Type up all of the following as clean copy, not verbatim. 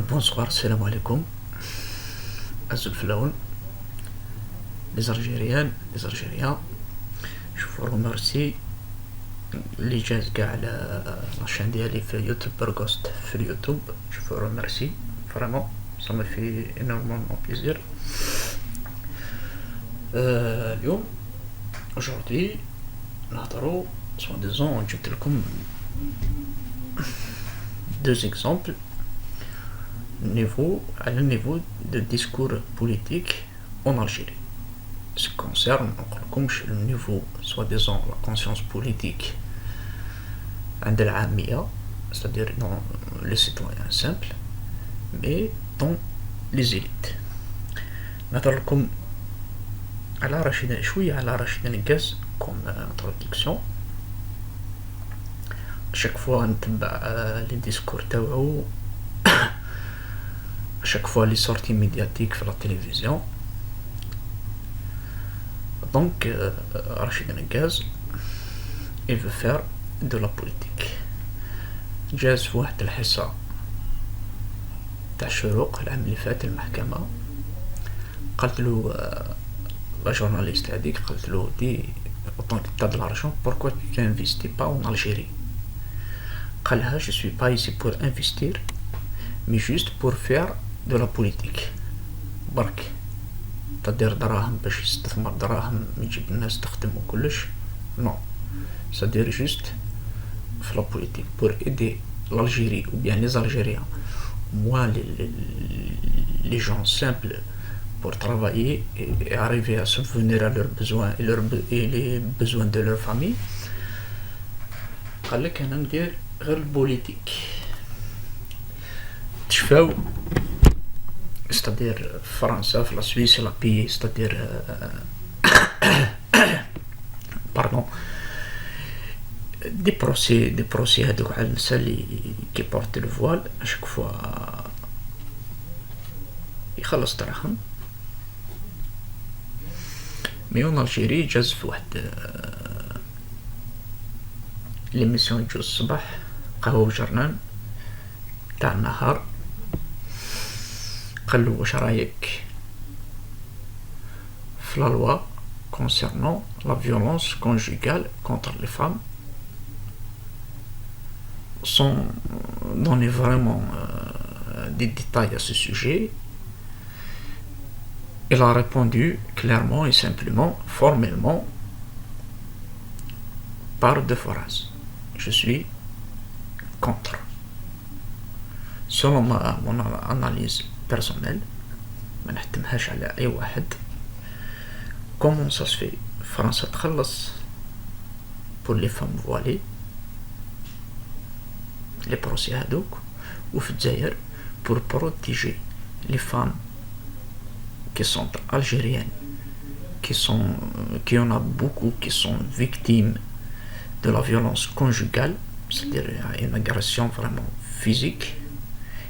Bonsoir, salam alaikum. Azul Flaoun, les Algériennes, les Algériens, je vous remercie. اللي جاز كاع على لاشين ديالي في يوتيوب برغوست في اليوتيوب je vous remercie vraiment ça me fait énormément plaisir. اليوم aujourd'hui نهضروا سوا ديزون جبت لكم deux exemples à le niveau de discours politique en Algérie. Ce qui concerne le niveau, soi-disant, la conscience politique عند العامية, c'est-à-dire dans les citoyens simples, mais dans les élites. نهضر لكم على رشيد نقاز comme introduction. chaque fois نتبع les discours تاوعو, chaque fois les sorties médiatiques في la télévision. Donc Rachid Nengaz il veut faire de la politique. جاز في واحد الحصة تاع الشروق العام اللي فات المحكمة, قالت له لا جورناليست هذيك, قالت له دي autant que t'as de l'argent, pourquoi tu n'investis pas en Algérie? قالها je suis pas ici pour investir mais juste pour faire de la politique برك, تدير دراهم باش يستثمر دراهم يجيب الناس تخدم وكلش, non, c'est-à-dire juste في la politique pour aider l'Algérie ou bien les Algériens, moi les gens simples, pour travailler et arriver à subvenir à leurs besoins et les besoins de leur famille. قال لك انا ندير غير البوليتيك. تشفاو c'est-à-dire فرنسا في la Suisse la pays, c'est-à-dire pardon, des procès هذوك على النساء اللي كي بورت لو فوال اشاك فوا يخلص دراهم. مي en Algérie جاز في واحد ليميسيون يجوز الصباح قهوة وجرنان تاع النهار, قال له واش رايك في la loi concernant la violence conjugale contre les femmes, sans donner vraiment des détails à ce sujet. Il a répondu clairement et simplement, formellement, par deux phrases: je suis contre. Selon mon analyse personnelle, ما نحتمهاش على أي واحد, comment ça se fait فرنسا تخلص pour les femmes voilées les procès هذوك, وفي الجزائر pour protéger les femmes qui sont algériennes, qui en a beaucoup qui sont victimes de la violence conjugale, c'est-à-dire une agression vraiment physique.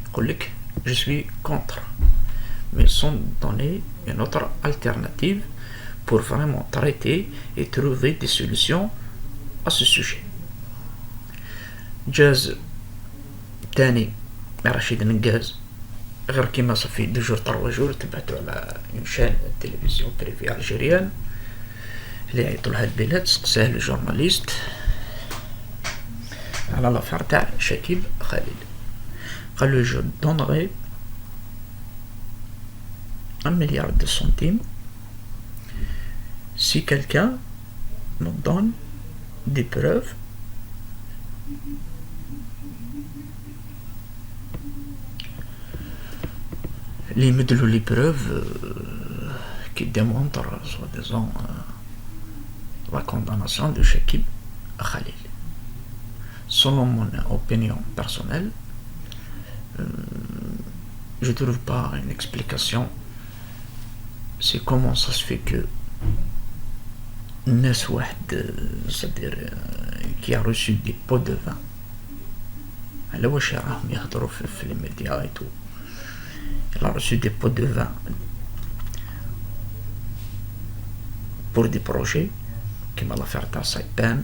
يقول لك je suis contre, mais sans donner une autre alternative pour vraiment traiter et trouver des solutions à ce sujet. جاز تاني رشيد نقاز غير كيما صافي 2 جور 3 جور تبعتو على اون شان تلفزيون بريفي الجيريان اللي عيطولها البلاد, سقساه الجورناليست على لافير تاع شكيب خالد. قال له je donnerai 1 milliard de centimes si quelqu'un me donne des preuves اللي يمدلو لي بروف qui démontrent soi-disant la condamnation de Chekib Khalil. Selon mon opinion personnelle, je trouve pas une explication. C'est comment ça se fait que ناس واحد, c'est-à-dire qui a reçu des pots de vin, على واش راهم يهضروا في les médias et tout, il a reçu des pots de vin pour des projets comme l'affaire تاع Saipem,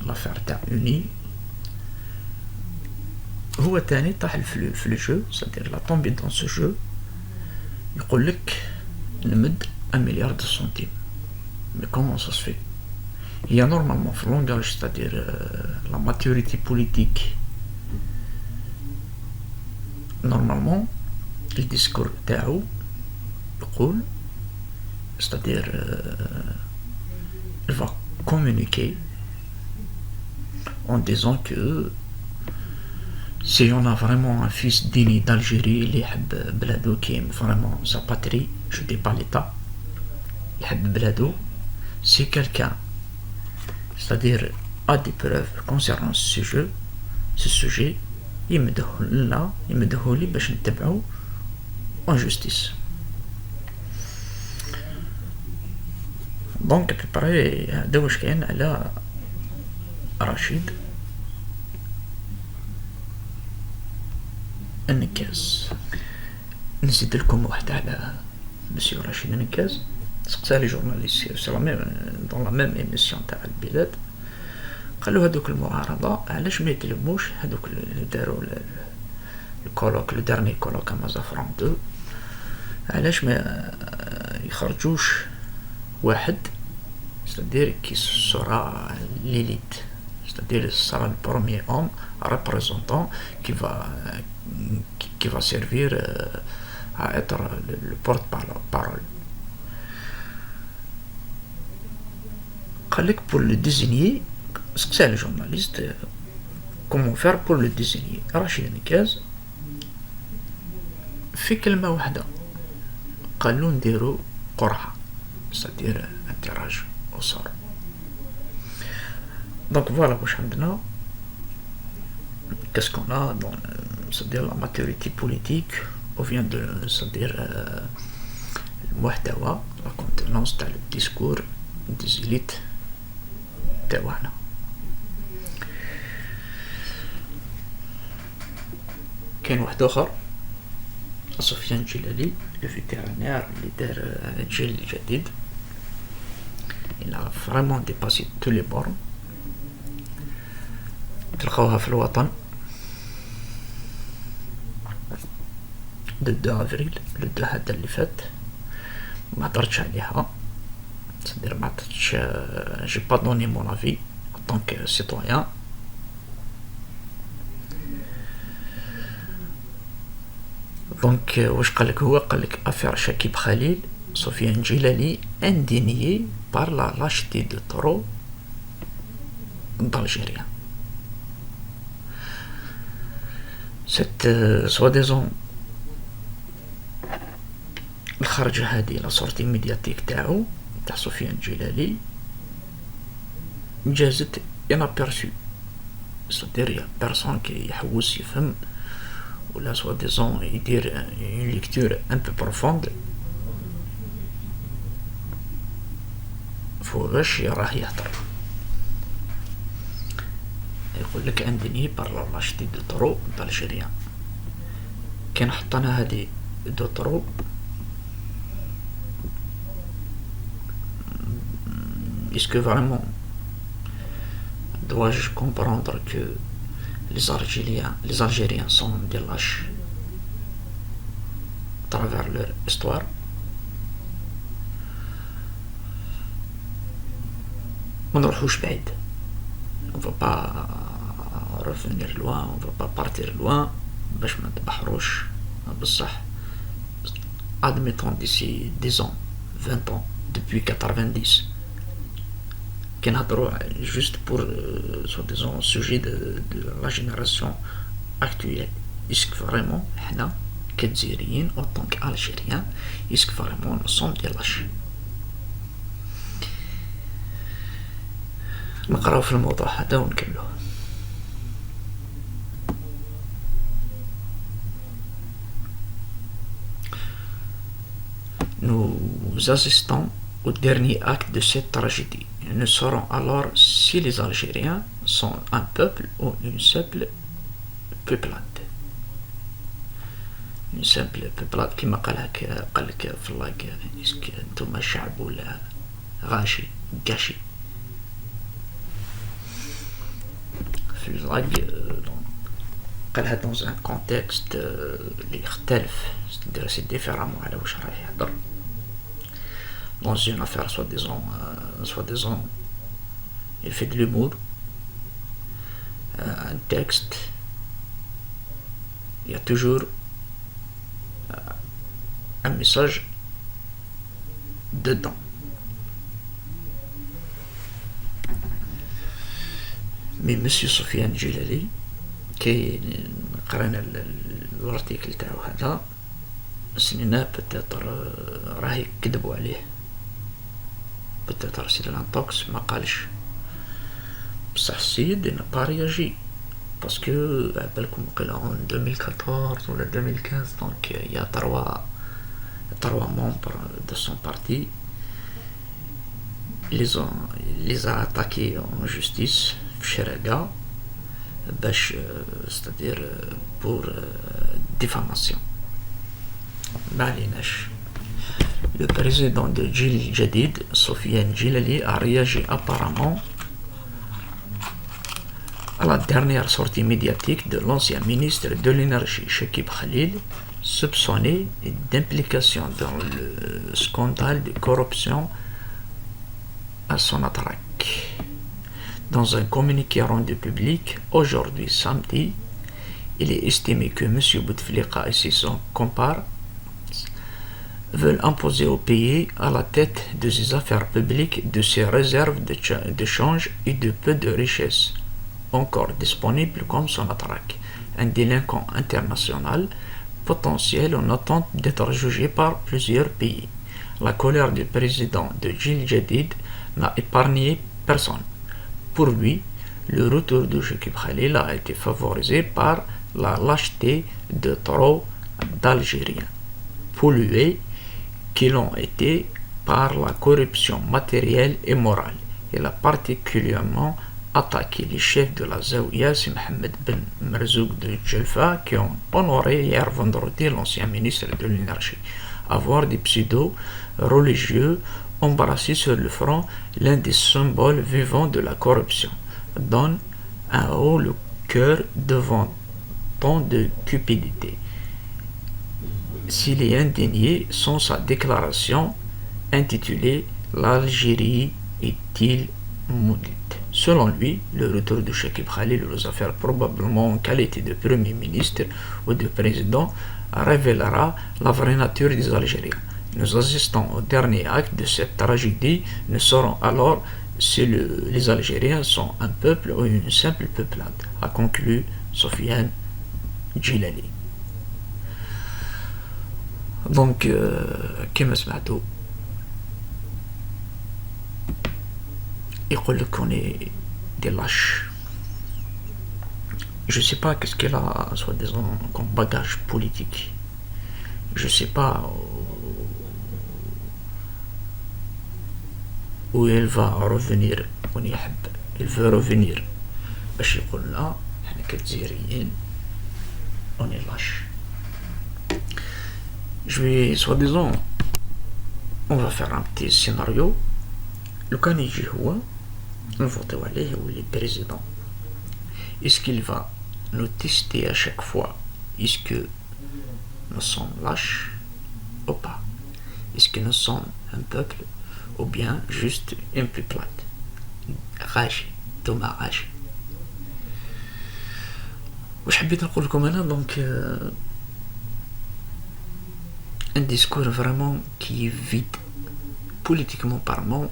l'affaire تاع Uni, هو تاني طاح في لو جو c'est-à-dire la tombé dans ce jeu يقول لك نمد 1 مليار دو سنتيم. Mais comment ça se fait? Il y a normalement في langage c'est-à-dire la maturité politique normalement le discours تاعو يقول c'est-à-dire il va communiquer en disant que si on a vraiment un fils digne d'Algérie اللي يحب بلادو qui aime vraiment sa patrie, je dis pas l'état, يحب بلادو, si quelqu'un c'est-à-dire a des preuves concernant ce sujet يمدهولي باش نتبعو en justice. دونك ابري هذا واش كاين على رشيد النكاز. نزيد لكم واحدة على مسيو رشيد النكاز. سقسا لي جورناليست سي لا ميم دون لا ميم ايميسيون تاع البلاد, قالو هادوك المعارضة علاش ما يتلموش هادوك اللي دارو الكولوك لو دارني كولوك مع زعفران 2, علاش ما يخرجوش واحد c'est-à-dire qui sera l'élite, c'est-à-dire sera le premier homme représentant qui va servir à être le porte-parole. قال لك pour le désigner, c'est le journaliste comment faire pour le désigner. رشيد النكاز في كلمة واحدة قالوا نديرو قرعة c'est-à-dire un tirage au sort. Donc voilà واش عندنا. Qu'est-ce qu'on a dans c'est-à-dire la maturité politique ou vient de c'est-à-dire المحتوى la contenance تاع le discours des élites تاعنا. كاين واحد اخر سفيان الجلالي الفيتيرانير اللي دار الجيل الجديد. il a vraiment dépassé tous les bornes. تلقاوها في الوطن le 2 افريل le 2 هذا اللي فات. ما هضرتش عليها c'est-à-dire ما عطيتش j'ai pas donné mon avis en tant que citoyen. دونك واش قالك هو قالك افير شكيب خليل سفيان جلالي indigné par la lâcheté de trop d'Algériens. cette soi-disant الخرجة هذه لا سورتي ميدياتيك تاعو تاع سفيان جلالي جازت inaperçu, c'est-à-dire y a personne qui يحوس يفهم ولا soi-disant يدير une lecture un peu profonde فواش راه يهضر. يقول لك عندني برا لاشتي دو طرو d'Algériens. كان حطنا هذه دو طرو est-ce que vraiment dois-je comprendre que les Algériens sont des lâches à travers leur histoire? ما نروحوش بعيد, on va pas revenir loin, on va pas partir loin باش ما نتبحروش بصح. admettons d'ici 10 ans 20 ans depuis 90 كنهضروا juste pour soi-disant sujet de la génération actuelle. est-ce que vraiment حنا كجزائريين en tant qu'Algériens est-ce que vraiment nous sommes des lâches؟ نقراو في الموضوع هذا ونكملوه. Nous assistons au dernier acte de cette tragédie. Nous saurons alors si les Algériens sont un peuple ou une simple peuplade. Une simple peuplade كما قالك في اللايك اسك انتم شعب ولا غاشي قاشي في اللايك. قالها dans un contexte اللي يختلف, c'est-à-dire c'est différemment على واش راه يهضر. Dans une affaire soi-disant, il fait de l'humour, un texte, il y a toujours un message dedans. Mais Monsieur Sofiane Djilali, كي قرأنا الارتيكل تاعو هذا, سنينا peut-être راهي كذبوا عليه, peut-être c'est l'antox ما قالش, بصح السيد n'a pas réagi parce que بالكم قيلا en 2014 ou 2015, donc il y a trois membres de son parti, les a attaqués en justice في شراقة باش, c'est-à-dire pour diffamation. ما عليناش. Le président de Jil Jadid, Sofiane Djilali, a réagi apparemment à la dernière sortie médiatique de l'ancien ministre de l'énergie, Chekib Khalil, soupçonné d'implication dans le scandale de corruption à Sonatrach. Dans un communiqué rendu public aujourd'hui samedi, il est estimé que M. Bouteflika et son compare veulent imposer au pays à la tête de ses affaires publiques de ses réserves de change et de peu de richesses encore disponibles comme Sonatrach, un délinquant international potentiel en attente d'être jugé par plusieurs pays. La colère du président de Jil Jadid n'a épargné personne. Pour lui, le retour de Chekib Khalil a été favorisé par la lâcheté de trop d'Algériens, pollués qui l'ont été par la corruption matérielle et morale. Il a particulièrement attaqué les chefs de la Zaouïa, c'est Mohamed Ben Merzouk de Djelfa, qui ont honoré hier vendredi l'ancien ministre de l'énergie. Avoir des pseudo-religieux embrassés sur le front, l'un des symboles vivants de la corruption, donne un haut le cœur devant tant de cupidité. S'il est indigné sans sa déclaration intitulée « L'Algérie est-il maudite ?» Selon lui, le retour de Chekib Khalil aux affaires, probablement en qualité de Premier ministre ou de Président, révélera la vraie nature des Algériens. Nous assistons au dernier acte de cette tragédie. Nous saurons alors si les Algériens sont un peuple ou une simple peuplade, a conclu Sofiane Djilali. Donc, كما سمعتوا يقول لك qu'on est des lâches. Je sais pas qu'est-ce qu'elle a, soi-disant, comme bagage politique. Je sais pas où elle va revenir. Il veut revenir باش يقول لنا احنا كجزائريين on est lâches. Je vais, soi-disant, on va faire un petit scénario. Le كان يجي هو نفوتيو عليه هو اللي président. Est-ce qu'il va nous tester à chaque fois? Est-ce que nous sommes lâches ou pas? Est-ce que nous sommes un peuple ou bien juste un peuplade? غاشي توما غاشي. واش حبيت نقول لكم انا donc un discours vraiment qui est vide, politiquement parlant,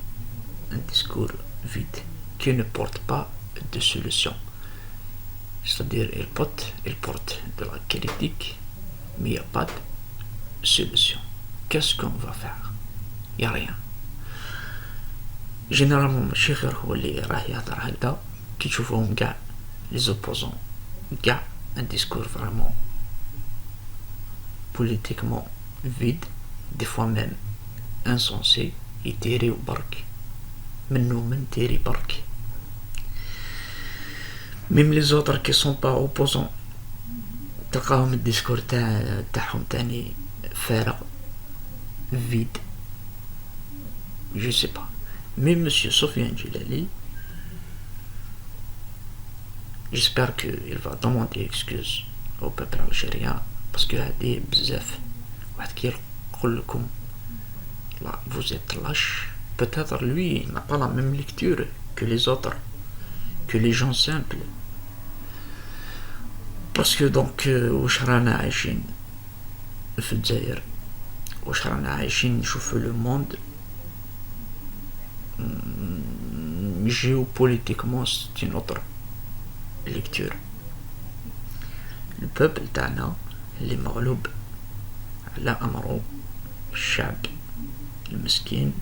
un discours vide qui ne porte pas de solution. C'est-à-dire il porte de la critique, mais il n'y a pas de solution. Qu'est-ce qu'on va faire? Il n'y a rien. Généralement ماشي غير هو اللي راه يهضر هكذا كي تشوفوهم كاع les opposants, كاع un discours vraiment politiquement vide, des fois même insensé, يتيري وبرك منو من تيري برك. Même les autres qui sont pas opposants تلقاهم الديسكور تاعهم تاني فارغ vide. Je sais pas. Mais Monsieur Sofiane Djilali, j'espère qu'il va demander excuse au peuple algérien, parce que هادي بزاف واحد كيقول لكم là vous êtes lâche, peut-être lui n'a pas la même lecture que les autres, que les gens simples, parce que donc واش رانا عايشين في الجزائر، واش رانا عايشين نشوفو لو موند géopolitiquement c'est une autre lecture. Le peuple تاعنا اللي مغلوب على أمره، الشعب المسكين،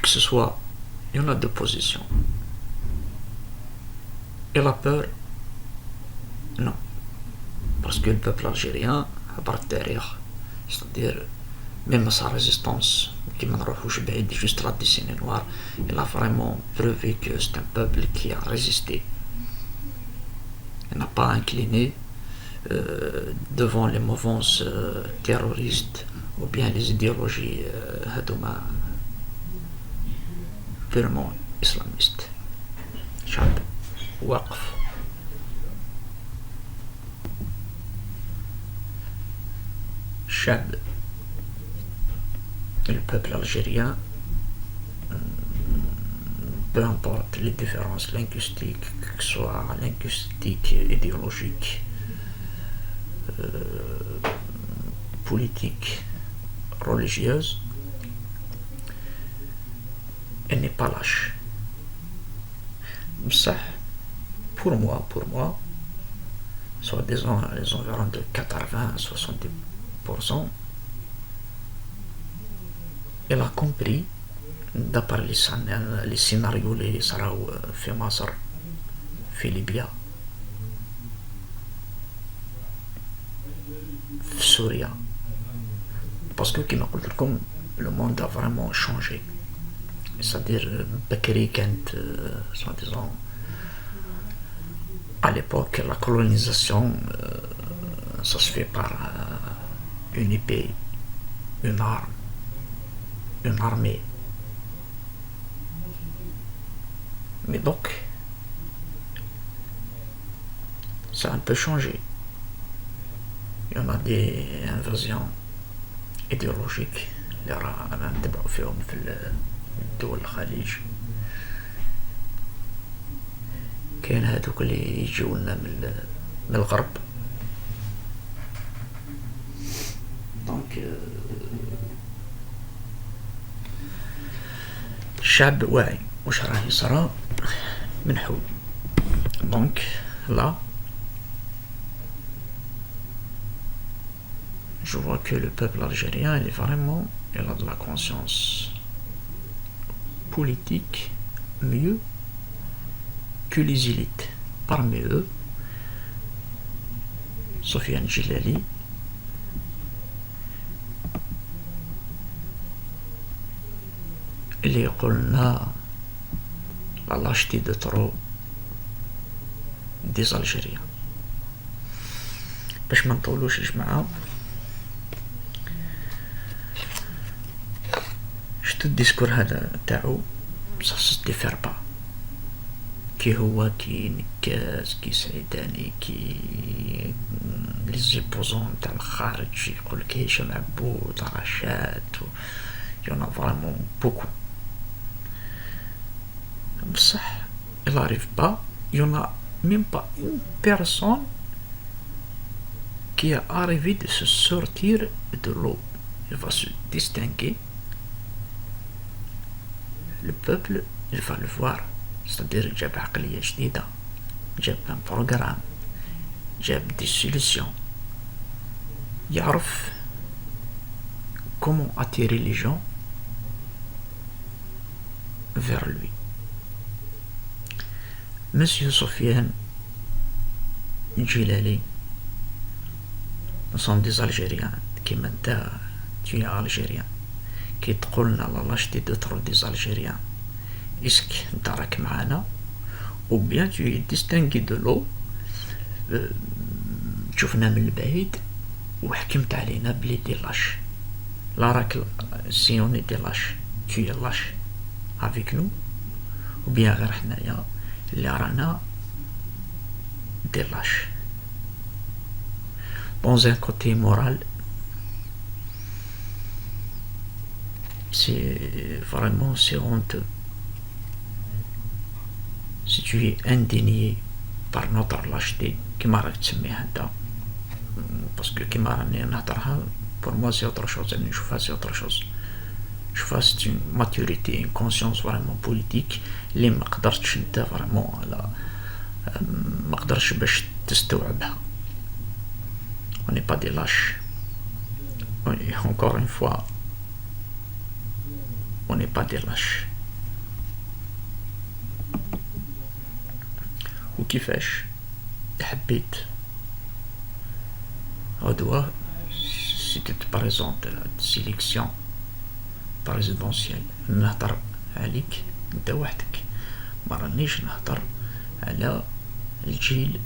que ce soit, il y en a deux positions. Et la peur, non. Parce que le peuple algérien عبر التاريخ، c'est-à-dire même sa résistance, qui m'a juste la décennie noire, il a vraiment prouvé que c'est un peuple qui a résisté. Il n'a pas incliné devant les mouvances terroristes ou bien les idéologies purement islamistes. شعب واقف. الشعب le peuple algérien, peu importe les différences linguistiques, que ce soit linguistiques, idéologiques, politiques, religieuses, elle n'est pas lâche. Ça, pour moi, soit disons les environs de 80-70%, elle a compris, d'après les scénarios اللي صراو في مصر، في ليبيا، في سوريا، باسكو كيما قلت لكم le monde a vraiment changé. C'est-à-dire بكري كانت soi-disant à l'époque la colonisation ça se fait par une épée, une arme, une armée. Mais donc ça a un peu changé. Il y en a des invasions idéologiques اللي رانا نتبعو فيهم في دول الخليج، كاين هادوك اللي يجيونا من الغرب. دونك الشعب واعي واش راه يصرى من حول. دونك là je vois que le peuple algérien il est vraiment, il a de la conscience politique mieux que les élites. Parmi eux, Sofiane Djilali, اللي يقولنا la lâcheté de trop des Algériens. باش ما نطولوش الجماعة، شتو الديسكور هذا تاعو ça se diffère pas. كي هو كي نكاس، كي سعيداني، كي لي زيبوزون تاع الخارج يقولك هشام عبود، رشاد، يون ا فريمون بوكو. بصح il arrive pas, il y en a même pas une personne qui a arrivé de se sortir de l'eau. Il va se distinguer. Le peuple, il va le voir. C'est-à-dire جاب عقلية جديدة، جاب un programme، جاب des solutions، يعرف comment attirer les gens vers lui. Monsieur Sofiane Djilali, nous sommes des Algériens, كيما نتا tu es algérien، كي تقولنا la lâcheté de trop des Algériens، اسك انت راك معانا ou bien tu es distingué de l'eau، تشوفنا من البعيد وحكمت علينا بلي دي لاش، لا راك si on est des lâches tu es lâche avec nous، ou bien غير حنايا اللي رانا دي لاش. dans un côté moral, c'est vraiment c'est honteux. Si tu es indigné par notre lâcheté, كما راك تسميها انت, باسكو كما راني نهضرها pour moi c'est autre chose, je نشوفها c'est autre chose. نشوفها c'est une maturité, une conscience vraiment politique اللي ما قدرتش انت vraiment على ما قدرش باش تستوعبها. On n'est pas des lâches. Encore une fois, on n'est pas des lâches. وكيفاش حبيت غدوة si tu te présentes à des élections présidentielles نهضر عليك انت وحدك, ما رانيش نهضر على الجيل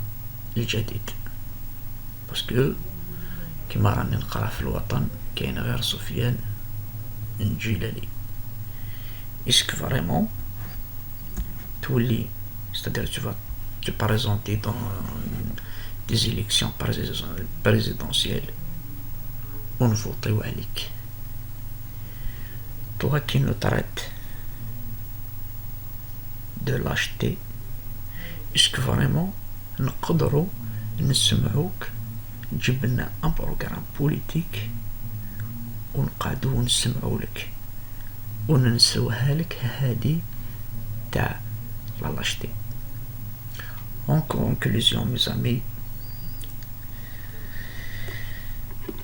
الجديد, باسكو كما راني نقرا في الوطن كاين غير سفيان الجيلاني. اسك فريمون تولي c'est-à-dire tu vas te présenter dans des élections présidentielles ونفوطيو عليك, toi qui nous traites de lâcheté, est-ce que vraiment نقدروا نسمعوك تجيب لنا ان بروغرام بوليتيك ونقعدو ونسمعو لك وننسوها لك هادي تاع لا لاشتي. En conclusion, mes amis,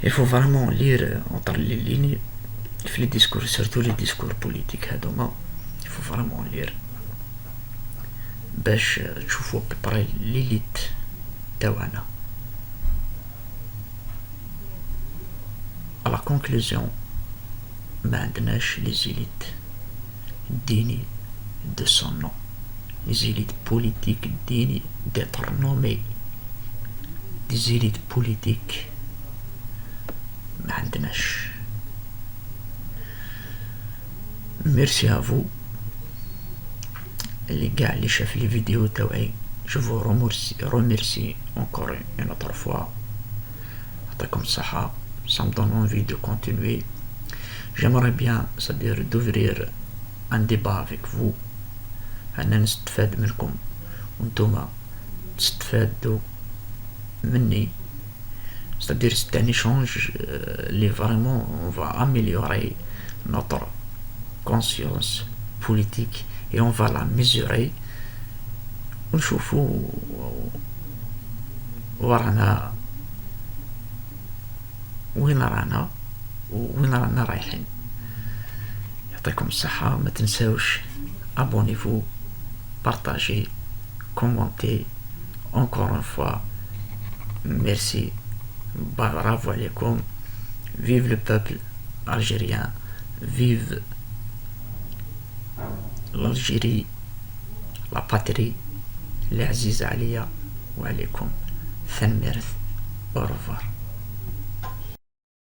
il faut vraiment lire entre les lignes les discours, surtout les discours politiques هادوما, il faut vraiment lire باش تشوفوا ببري ليليت تاعنا. À la conclusion, ما عندناش les élites dignes de son nom, les élites politiques dignes d'être nommées, des élites politiques ما عندناش. Merci à vous les gars اللي شاف les vidéos تاوعي, je vous remercie encore une autre fois. يعطيكم الصحة, ça me donne envie de continuer. J'aimerais bien, c'est-à-dire d'ouvrir un débat avec vous, أنا نستفاد منكم وانتوما تستفادوا مني, c'est-à-dire c'est un échange اللي vraiment on va améliorer notre conscience politique et on va la mesurer ونشوفوا ورانا وين رانا رايحين. يعطيكم الصحة, ما تنساوش abonnez-vous, partagez, commentez. Encore une fois, merci, bravo alaikum, vive le peuple algérien, vive l'Algérie, la patrie, العزيزة عليا وعليكم. ثنمرث, au revoir.